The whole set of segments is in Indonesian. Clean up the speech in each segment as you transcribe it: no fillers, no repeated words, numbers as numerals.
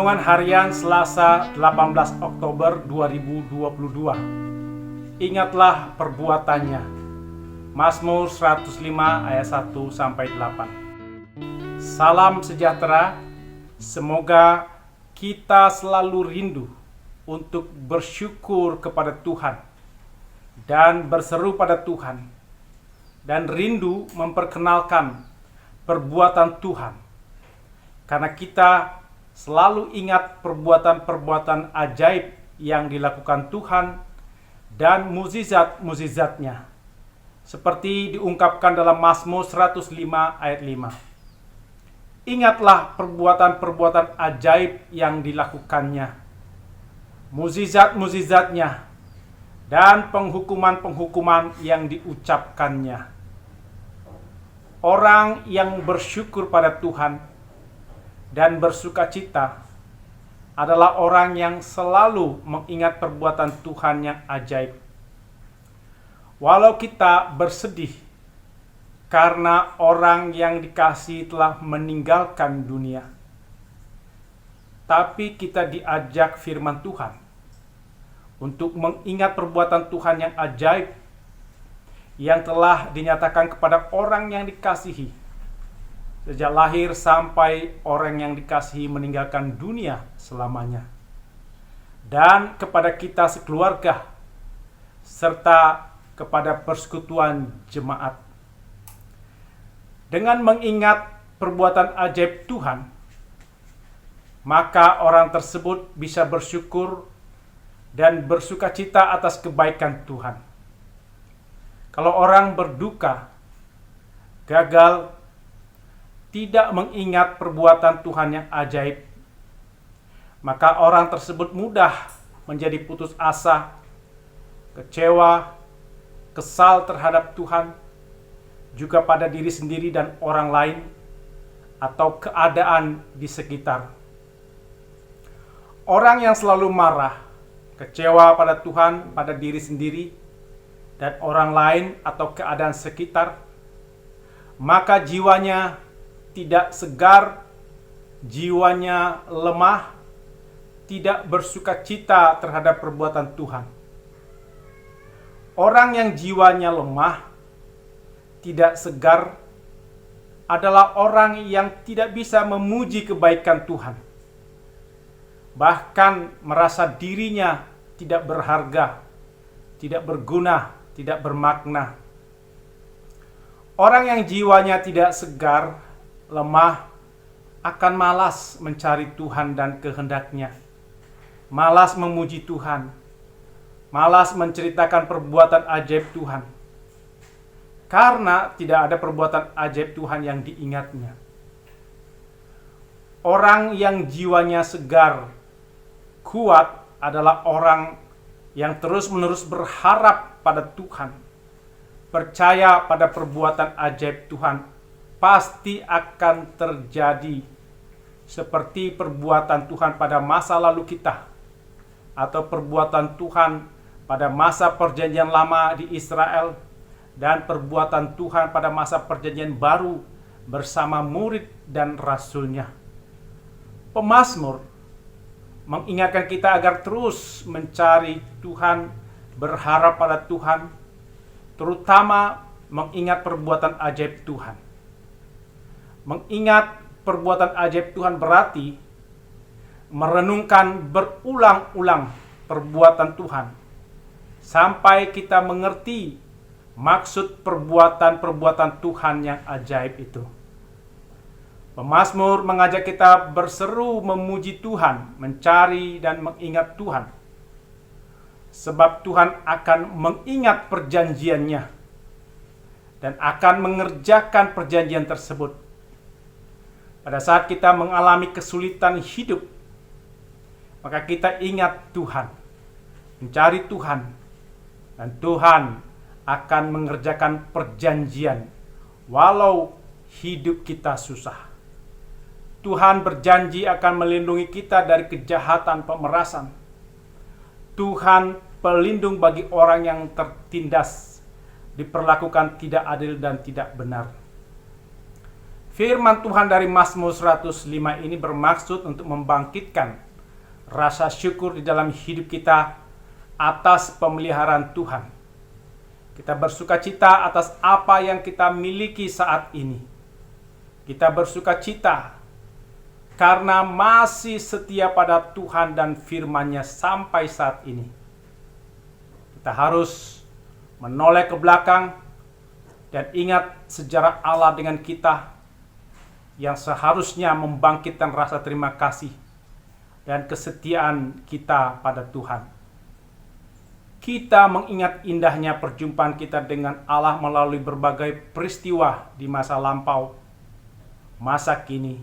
Renungan Harian Selasa 18 Oktober 2022. Ingatlah perbuatannya. Mazmur 105 ayat 1-8. Salam sejahtera. Semoga kita selalu rindu untuk bersyukur kepada Tuhan dan berseru pada Tuhan, dan rindu memperkenalkan perbuatan Tuhan, karena kita selalu ingat perbuatan-perbuatan ajaib yang dilakukan Tuhan dan mukjizat-mukjizatnya, seperti diungkapkan dalam Mazmur 105 ayat 5. Ingatlah perbuatan-perbuatan ajaib yang dilakukannya, mukjizat-mukjizatnya, dan penghukuman-penghukuman yang diucapkannya. Orang yang bersyukur pada Tuhan dan bersukacita adalah orang yang selalu mengingat perbuatan Tuhan yang ajaib. Walau kita bersedih karena orang yang dikasihi telah meninggalkan dunia, tapi kita diajak firman Tuhan untuk mengingat perbuatan Tuhan yang ajaib yang telah dinyatakan kepada orang yang dikasihi, sejak lahir sampai orang yang dikasihi meninggalkan dunia selamanya, dan kepada kita sekeluarga, serta kepada persekutuan jemaat. Dengan mengingat perbuatan ajaib Tuhan, maka orang tersebut bisa bersyukur dan bersukacita atas kebaikan Tuhan. Kalau orang berduka, gagal, tidak mengingat perbuatan Tuhan yang ajaib, maka orang tersebut mudah menjadi putus asa, kecewa, kesal terhadap Tuhan, juga pada diri sendiri dan orang lain, atau keadaan di sekitar. Orang yang selalu marah, kecewa pada Tuhan, pada diri sendiri, dan orang lain atau keadaan sekitar, maka jiwanya tidak segar, jiwanya lemah, tidak bersukacita terhadap perbuatan Tuhan. Orang yang jiwanya lemah, tidak segar, adalah orang yang tidak bisa memuji kebaikan Tuhan, bahkan merasa dirinya tidak berharga, tidak berguna, tidak bermakna. Orang yang jiwanya tidak segar, lemah, akan malas mencari Tuhan dan kehendaknya, malas memuji Tuhan, malas menceritakan perbuatan ajaib Tuhan, karena tidak ada perbuatan ajaib Tuhan yang diingatnya. Orang yang jiwanya segar, kuat, adalah orang yang terus-menerus berharap pada Tuhan, percaya pada perbuatan ajaib Tuhan pasti akan terjadi, seperti perbuatan Tuhan pada masa lalu kita, atau perbuatan Tuhan pada masa perjanjian lama di Israel, dan perbuatan Tuhan pada masa perjanjian baru bersama murid dan rasulnya. Pemazmur mengingatkan kita agar terus mencari Tuhan, berharap pada Tuhan, terutama mengingat perbuatan ajaib Tuhan. Mengingat perbuatan ajaib Tuhan berarti merenungkan berulang-ulang perbuatan Tuhan sampai kita mengerti maksud perbuatan-perbuatan Tuhan yang ajaib itu. Pemazmur mengajak kita berseru memuji Tuhan, mencari dan mengingat Tuhan, sebab Tuhan akan mengingat perjanjiannya dan akan mengerjakan perjanjian tersebut. Pada saat kita mengalami kesulitan hidup, maka kita ingat Tuhan, mencari Tuhan, dan Tuhan akan mengerjakan perjanjian walau hidup kita susah. Tuhan berjanji akan melindungi kita dari kejahatan pemerasan. Tuhan pelindung bagi orang yang tertindas, diperlakukan tidak adil dan tidak benar. Firman Tuhan dari Mazmur 105 ini bermaksud untuk membangkitkan rasa syukur di dalam hidup kita atas pemeliharaan Tuhan. Kita bersukacita atas apa yang kita miliki saat ini. Kita bersukacita karena masih setia pada Tuhan dan firman-Nya sampai saat ini. Kita harus menoleh ke belakang dan ingat sejarah Allah dengan kita yang seharusnya membangkitkan rasa terima kasih dan kesetiaan kita pada Tuhan. Kita mengingat indahnya perjumpaan kita dengan Allah melalui berbagai peristiwa di masa lampau, masa kini.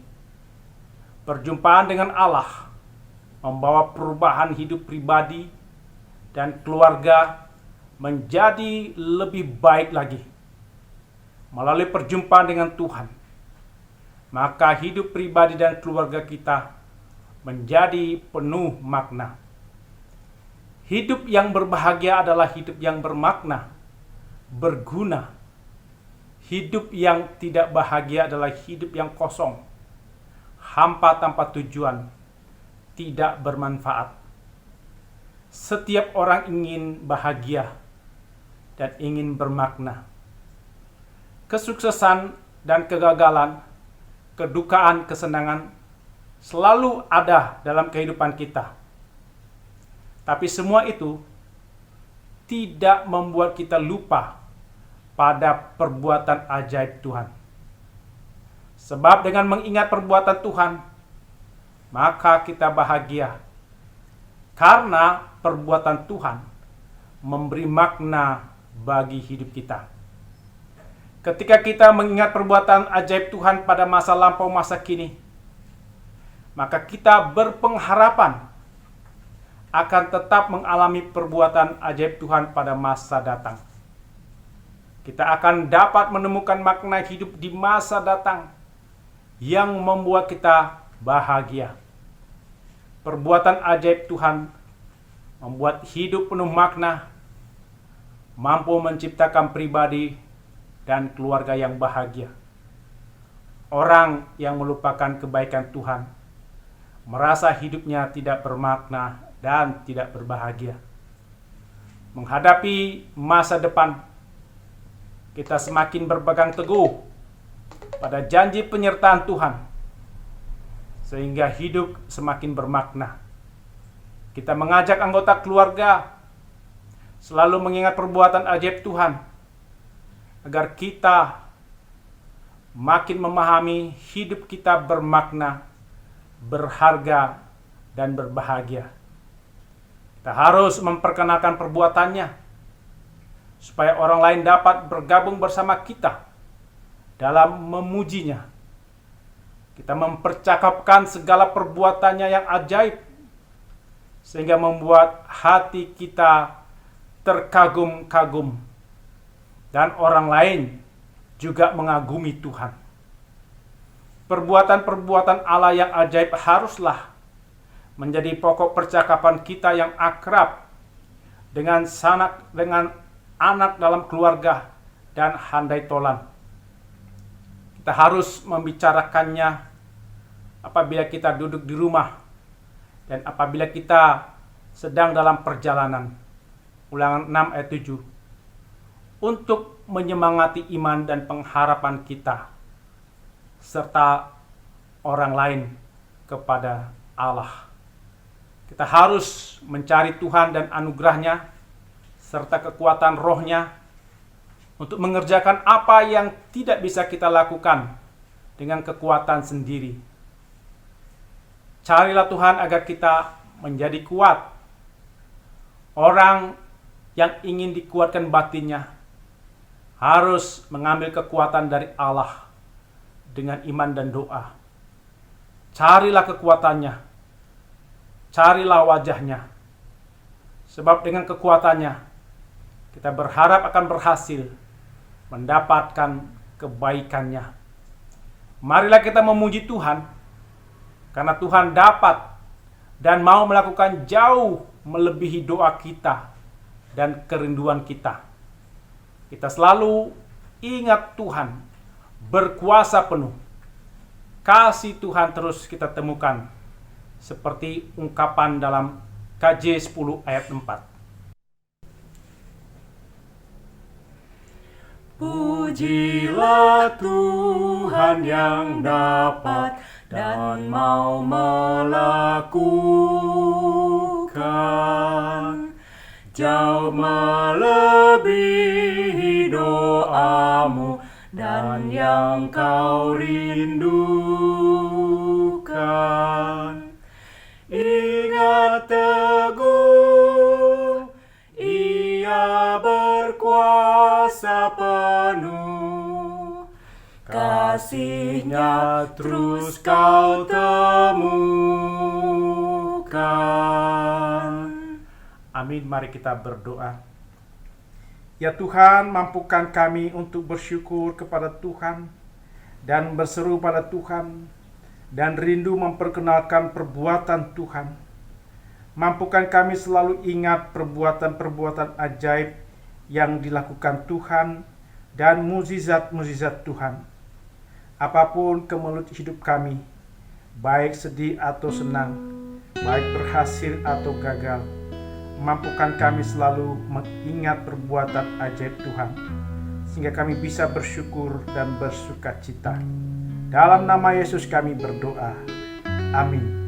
Perjumpaan dengan Allah membawa perubahan hidup pribadi dan keluarga menjadi lebih baik lagi. Melalui perjumpaan dengan Tuhan, maka hidup pribadi dan keluarga kita menjadi penuh makna. Hidup yang berbahagia adalah hidup yang bermakna, berguna. Hidup yang tidak bahagia adalah hidup yang kosong, hampa tanpa tujuan, tidak bermanfaat. Setiap orang ingin bahagia dan ingin bermakna. Kesuksesan dan kegagalan, kedukaan, kesenangan selalu ada dalam kehidupan kita. Tapi semua itu tidak membuat kita lupa pada perbuatan ajaib Tuhan. Sebab dengan mengingat perbuatan Tuhan, maka kita bahagia. Karena perbuatan Tuhan memberi makna bagi hidup kita. Ketika kita mengingat perbuatan ajaib Tuhan pada masa lampau, masa kini, maka kita berpengharapan akan tetap mengalami perbuatan ajaib Tuhan pada masa datang. Kita akan dapat menemukan makna hidup di masa datang yang membuat kita bahagia. Perbuatan ajaib Tuhan membuat hidup penuh makna, mampu menciptakan pribadi dan keluarga yang bahagia. Orang yang melupakan kebaikan Tuhan merasa hidupnya tidak bermakna dan tidak berbahagia. Menghadapi masa depan, kita semakin berpegang teguh pada janji penyertaan Tuhan, sehingga hidup semakin bermakna. Kita mengajak anggota keluarga selalu mengingat perbuatan ajaib Tuhan, agar kita makin memahami hidup kita bermakna, berharga, dan berbahagia. Kita harus memperkenalkan perbuatannya, supaya orang lain dapat bergabung bersama kita dalam memujinya. Kita mempercakapkan segala perbuatannya yang ajaib, sehingga membuat hati kita terkagum-kagum, dan orang lain juga mengagumi Tuhan. Perbuatan-perbuatan Allah yang ajaib haruslah menjadi pokok percakapan kita yang akrab dengan anak dalam keluarga dan handai tolan. Kita harus membicarakannya apabila kita duduk di rumah dan apabila kita sedang dalam perjalanan. Ulangan 6 ayat 7. Untuk menyemangati iman dan pengharapan kita serta orang lain kepada Allah. Kita harus mencari Tuhan dan anugerah-Nya serta kekuatan Roh-Nya untuk mengerjakan apa yang tidak bisa kita lakukan dengan kekuatan sendiri. Carilah Tuhan agar kita menjadi kuat. Orang yang ingin dikuatkan batinnya harus mengambil kekuatan dari Allah dengan iman dan doa. Carilah kekuatannya, carilah wajah-Nya. Sebab dengan kekuatannya, kita berharap akan berhasil mendapatkan kebaikan-Nya. Marilah kita memuji Tuhan, karena Tuhan dapat dan mau melakukan jauh melebihi doa kita dan kerinduan kita. Kita selalu ingat Tuhan berkuasa penuh kasih Tuhan terus kita temukan seperti ungkapan dalam KJ 10 ayat 4. Pujilah Tuhan yang dapat dan mau melakukan jauh melebihi doamu dan yang kau rindukan. Ingat teguh, Ia berkuasa penuh, kasih-Nya terus kau temukan. Amin. Mari kita berdoa. Ya Tuhan, mampukan kami untuk bersyukur kepada Tuhan dan berseru pada Tuhan dan rindu memperkenalkan perbuatan Tuhan. Mampukan kami selalu ingat perbuatan-perbuatan ajaib yang dilakukan Tuhan dan mukjizat-mukjizat Tuhan. Apapun kemelut hidup kami, baik sedih atau senang, baik berhasil atau gagal, mampukan kami selalu mengingat perbuatan ajaib Tuhan, sehingga kami bisa bersyukur dan bersukacita. Dalam nama Yesus kami berdoa. Amin.